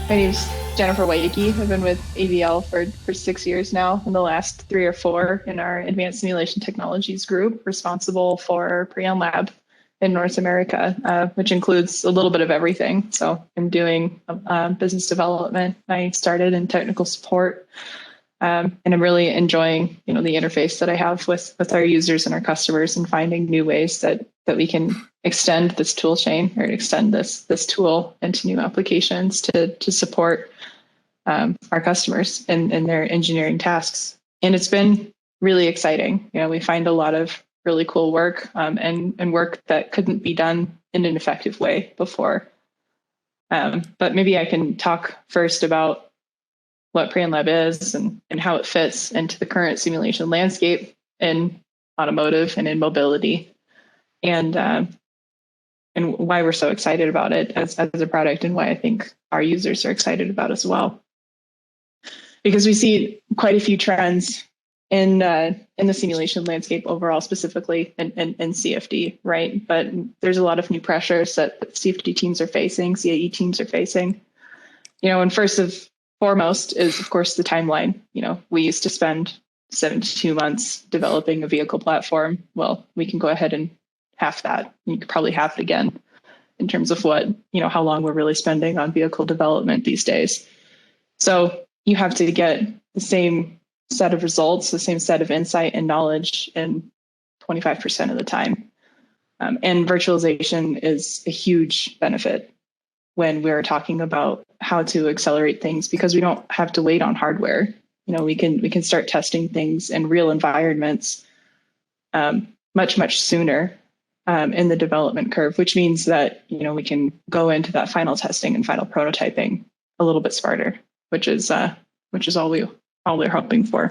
My name's Jennifer Weiche. I've been with AVL for 6 years now, and the last 3 or 4 in our advanced simulation technologies group, responsible for PreonLab in North America, which includes a little bit of everything. So I'm doing business development. I started in technical support, and I'm really enjoying, the interface that I have with our users and our customers, and finding new ways that we can extend this tool chain, or extend this tool into new applications to support our customers in their engineering tasks. And it's been really exciting. We find a lot of really cool work, and work that couldn't be done in an effective way before. But maybe I can talk first about what PreonLab is and how it fits into the current simulation landscape in automotive and in mobility, and why we're so excited about it as a product, and why I think our users are excited about it as well. Because we see quite a few trends in the simulation landscape overall, specifically in CFD, right? But there's a lot of new pressures that CFD teams are facing, CAE teams are facing. And first and foremost is, of course, the timeline. We used to spend 72 months developing a vehicle platform. Well, we can go ahead and half that. You could probably half it again in terms of how long we're really spending on vehicle development these days. So you have to get the same set of results, the same set of insight and knowledge in 25% of the time. And virtualization is a huge benefit when we're talking about how to accelerate things, because we don't have to wait on hardware. We can start testing things in real environments much sooner in the development curve, which means that we can go into that final testing and final prototyping a little bit smarter, which is all we're hoping for.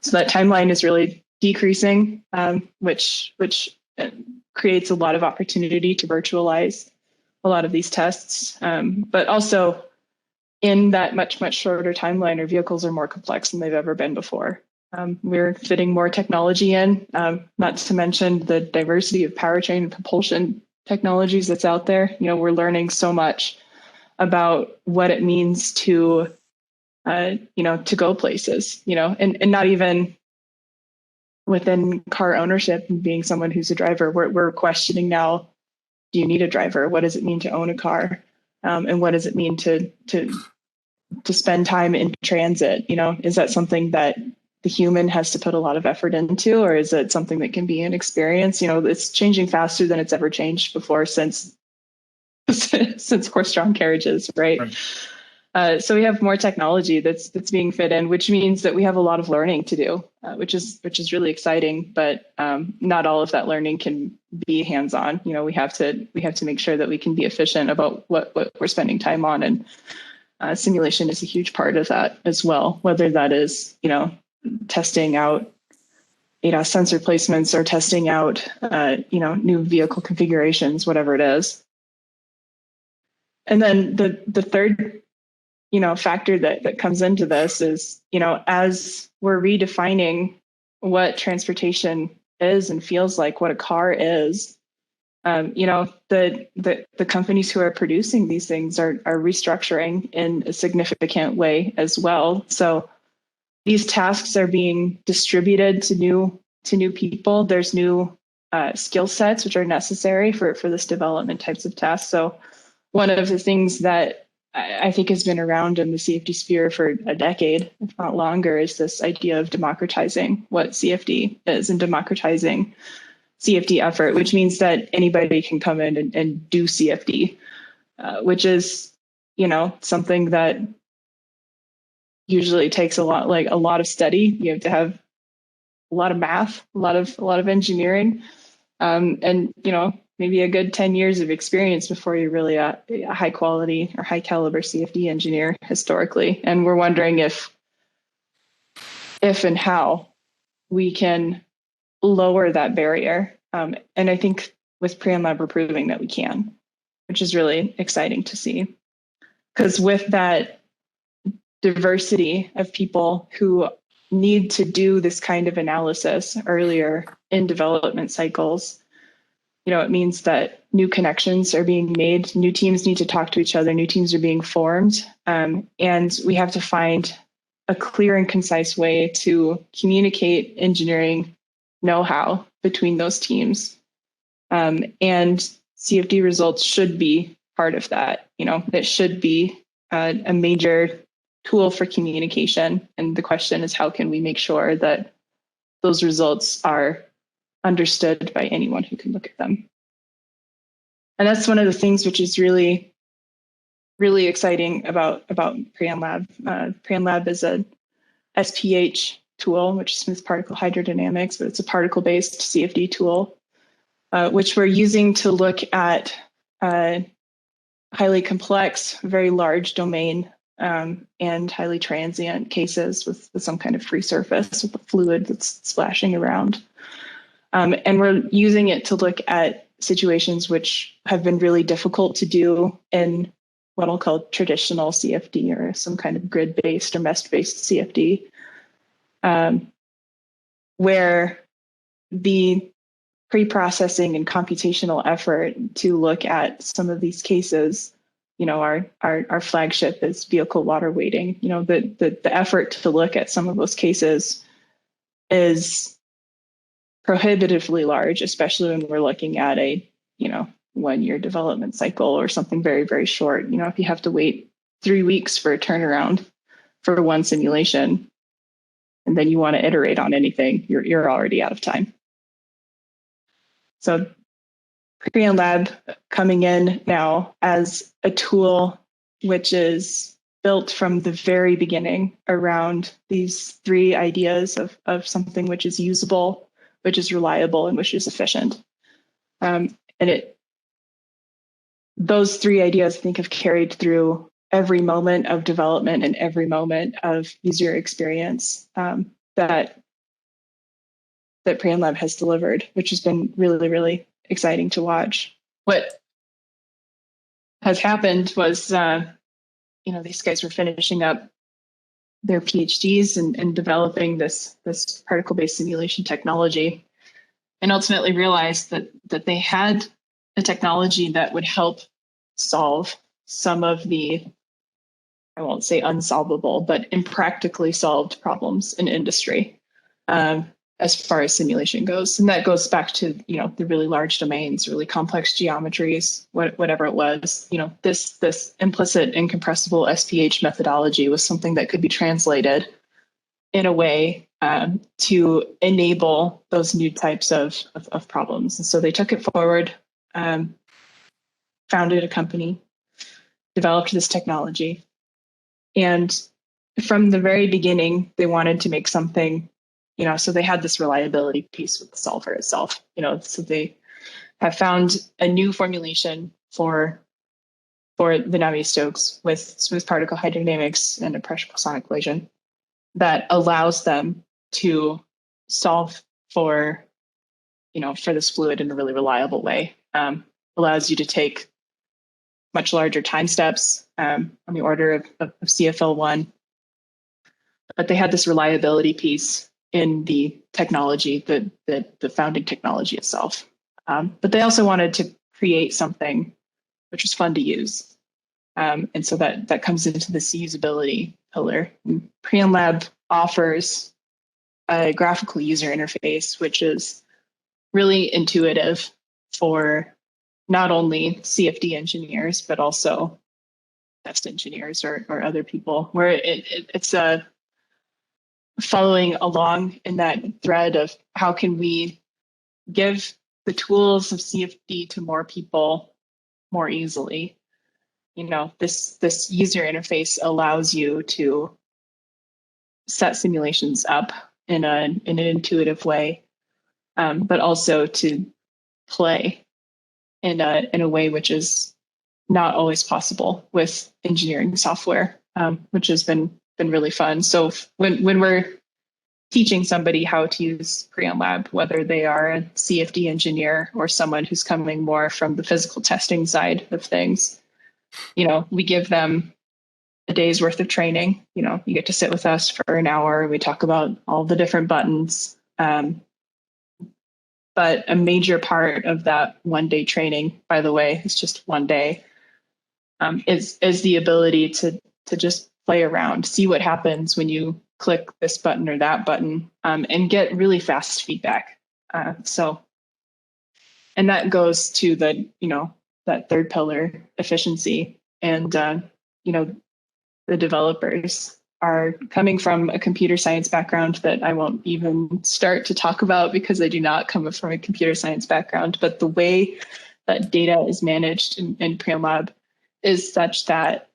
So that timeline is really decreasing, which creates a lot of opportunity to virtualize a lot of these tests, but also in that much shorter timeline, our vehicles are more complex than they've ever been before. We're fitting more technology in, not to mention the diversity of powertrain and propulsion technologies that's out there. We're learning so much about what it means to go places, and not even within car ownership and being someone who's a driver. We're questioning now, do you need a driver? What does it mean to own a car? And what does it mean to spend time in transit? Is that something that the human has to put a lot of effort into, or is it something that can be an experience? It's changing faster than it's ever changed before since horse-drawn carriages, right? So we have more technology that's being fit in, which means that we have a lot of learning to do, which is really exciting. But not all of that learning can be hands-on. We have to make sure that we can be efficient about what we're spending time on, and simulation is a huge part of that as well. Whether that is testing out ADAS sensor placements, or testing out new vehicle configurations, whatever it is. And then the third factor that comes into this is, as we're redefining what transportation is and feels like, what a car is, the companies who are producing these things are restructuring in a significant way as well. So these tasks are being distributed to new people. There's new skill sets which are necessary for this development types of tasks. So one of the things that I think has been around in the CFD sphere for a decade, if not longer, is this idea of democratizing what CFD is, and democratizing CFD effort, which means that anybody can come in and do CFD, which is, something that usually takes a lot of study. You have to have a lot of math, a lot of engineering, and maybe a good 10 years of experience before you're really a high quality or high caliber CFD engineer historically. And we're wondering if and how we can lower that barrier. And I think with PreonLab, we're proving that we can, which is really exciting to see. Because with that diversity of people who need to do this kind of analysis earlier in development cycles, It means that new connections are being made, new teams need to talk to each other, new teams are being formed, and we have to find a clear and concise way to communicate engineering know-how between those teams. And CFD results should be part of that. It should be a major tool for communication. And the question is, how can we make sure that those results are understood by anyone who can look at them? And that's one of the things which is really, really exciting about PreonLab. PreonLab is a SPH tool, which is smooth particle hydrodynamics, but it's a particle-based CFD tool, which we're using to look at highly complex, very large domain and highly transient cases with some kind of free surface with a fluid that's splashing around. And we're using it to look at situations which have been really difficult to do in what I'll call traditional CFD or some kind of grid-based or mesh-based CFD, where the pre-processing and computational effort to look at some of these cases, our flagship is vehicle water weighting. The effort to look at some of those cases is prohibitively large, especially when we're looking at a 1-year development cycle or something very, very short. If you have to wait 3 weeks for a turnaround for one simulation, and then you want to iterate on anything, you're already out of time. So PreonLab coming in now as a tool which is built from the very beginning around these 3 ideas of something which is usable, which is reliable, and which is efficient. And those 3 ideas, I think, have carried through every moment of development and every moment of user experience that PreonLab has delivered, which has been really, really exciting to watch. What has happened was, these guys were finishing up their PhDs and developing this particle-based simulation technology, and ultimately realized that they had a technology that would help solve some of the, I won't say unsolvable, but impractically solved problems in industry as far as simulation goes. And that goes back to, the really large domains, really complex geometries, whatever it was. This implicit incompressible SPH methodology was something that could be translated in a way to enable those new types of problems. And so they took it forward, founded a company, developed this technology. And from the very beginning, they wanted to make something, so they had this reliability piece with the solver itself, so they have found a new formulation for the Navier-Stokes with smooth particle hydrodynamics and a pressure bosonic equation that allows them to solve for this fluid in a really reliable way. Allows you to take much larger time steps on the order of CFL1. But they had this reliability piece in the technology, the founding technology itself. But they also wanted to create something which was fun to use. And so that comes into this usability pillar. And PreonLab offers a graphical user interface, which is really intuitive for not only CFD engineers, but also test engineers or other people, where it's following along in that thread of how can we give the tools of CFD to more people more easily. This user interface allows you to set simulations up in an intuitive way, but also to play in a way which is not always possible with engineering software, which has been really fun. So when we're teaching somebody how to use PreonLab, whether they are a CFD engineer or someone who's coming more from the physical testing side of things, we give them a day's worth of training. You get to sit with us for an hour. We talk about all the different buttons. But a major part of that 1 day training, by the way, it's just 1 day, is the ability to just play around, see what happens when you click this button or that button, and get really fast feedback. And that goes to the, that third pillar, efficiency. And, the developers are coming from a computer science background that I won't even start to talk about because I do not come from a computer science background. But the way that data is managed in PreonLab is such that,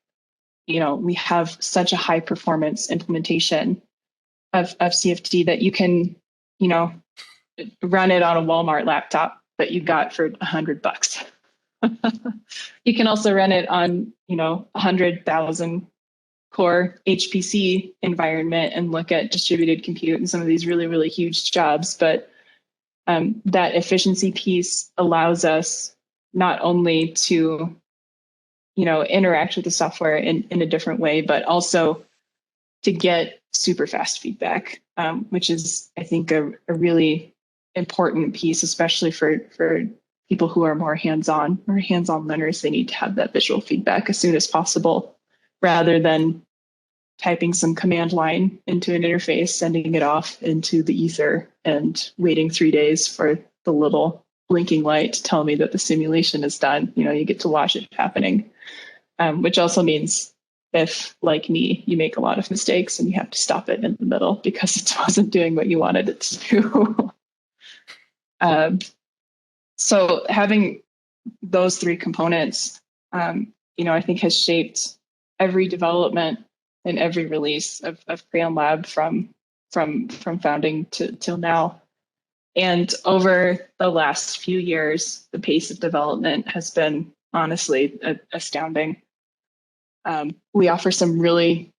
we have such a high performance implementation of CFD that you can, run it on a Walmart laptop that you got for $100. You can also run it on, 100,000 core HPC environment and look at distributed compute and some of these really, really huge jobs. But that efficiency piece allows us not only to, interact with the software in a different way, but also to get super fast feedback, which is, I think, a really important piece, especially for people who are more hands-on or hands-on learners. They need to have that visual feedback as soon as possible, rather than typing some command line into an interface, sending it off into the ether, and waiting 3 days for the little blinking light to tell me that the simulation is done. You get to watch it happening, which also means if, like me, you make a lot of mistakes and you have to stop it in the middle because it wasn't doing what you wanted it to do. So having those three components, I think has shaped every development and every release of PreonLab from founding till now. And over the last few years, the pace of development has been honestly astounding. We offer some really,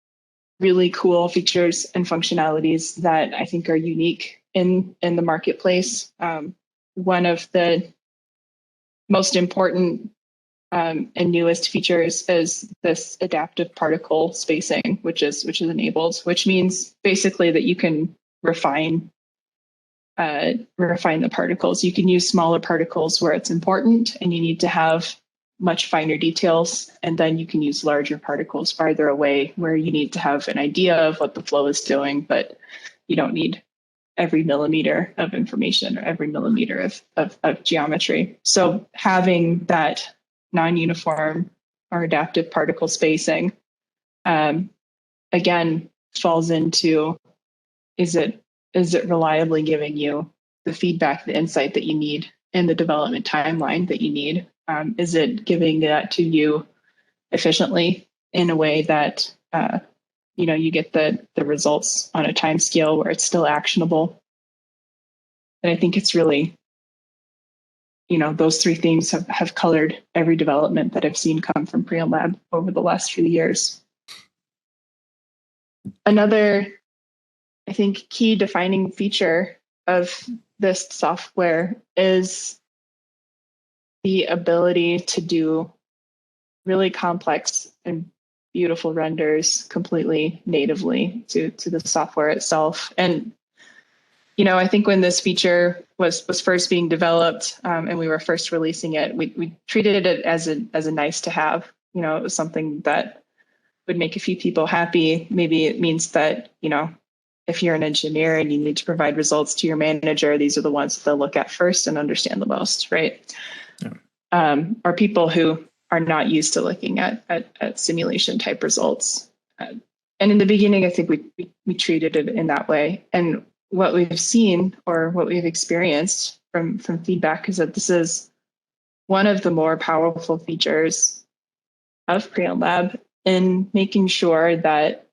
really cool features and functionalities that I think are unique in the marketplace. One of the most important and newest features is this adaptive particle spacing, which is enabled, which means basically that you can refine the particles. You can use smaller particles where it's important and you need to have much finer details, and then you can use larger particles farther away where you need to have an idea of what the flow is doing, but you don't need every millimeter of information or every millimeter of geometry. So having that non-uniform or adaptive particle spacing, again, falls into, is it reliably giving you the feedback, the insight that you need in the development timeline that you need? Is it giving that to you efficiently in a way that you get the results on a time scale where it's still actionable? And I think it's really, those three themes have colored every development that I've seen come from PreonLab over the last few years. Another, I think, key defining feature of this software is the ability to do really complex and beautiful renders completely natively to the software itself. And I think when this feature was first being developed, and we were first releasing it, we treated it as a nice to have. It was something that would make a few people happy. Maybe it means that, if you're an engineer and you need to provide results to your manager, these are the ones that they'll look at first and understand the most, right? Yeah. Or people who are not used to looking at simulation type results. And in the beginning, I think we treated it in that way. And what we've seen or what we've experienced from feedback is that this is one of the more powerful features of PreonLab in making sure that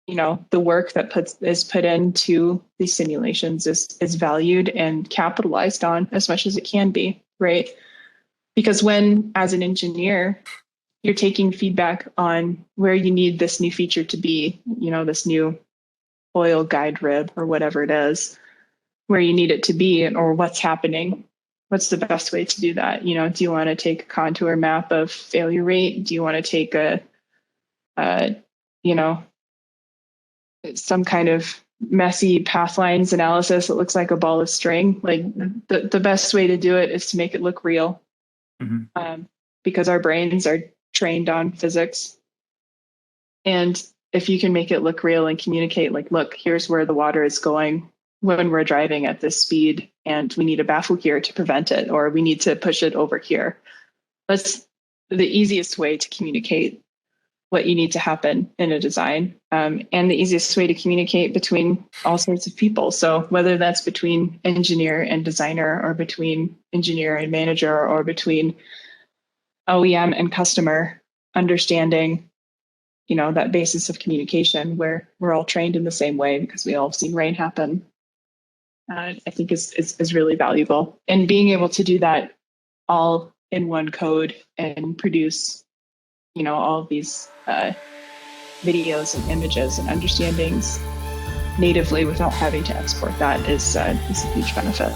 the work that is put into these simulations is valued and capitalized on as much as it can be, right? Because when, as an engineer, you're taking feedback on where you need this new feature to be, this new oil guide rib or whatever it is, where you need it to be or what's happening, what's the best way to do that? Do you want to take a contour map of failure rate? Do you want to take some kind of messy path lines analysis that looks like a ball of string. Like the best way to do it is to make it look real, because our brains are trained on physics. And if you can make it look real and communicate, like, look, here's where the water is going when we're driving at this speed, and we need a baffle gear to prevent it, or we need to push it over here. That's the easiest way to communicate what you need to happen in a design, and the easiest way to communicate between all sorts of people. So whether that's between engineer and designer, or between engineer and manager, or between OEM and customer, understanding, that basis of communication where we're all trained in the same way because we all have seen rain happen, I think is really valuable. And being able to do that all in one code and produce, all of these videos and images and understandings natively without having to export that is a huge benefit.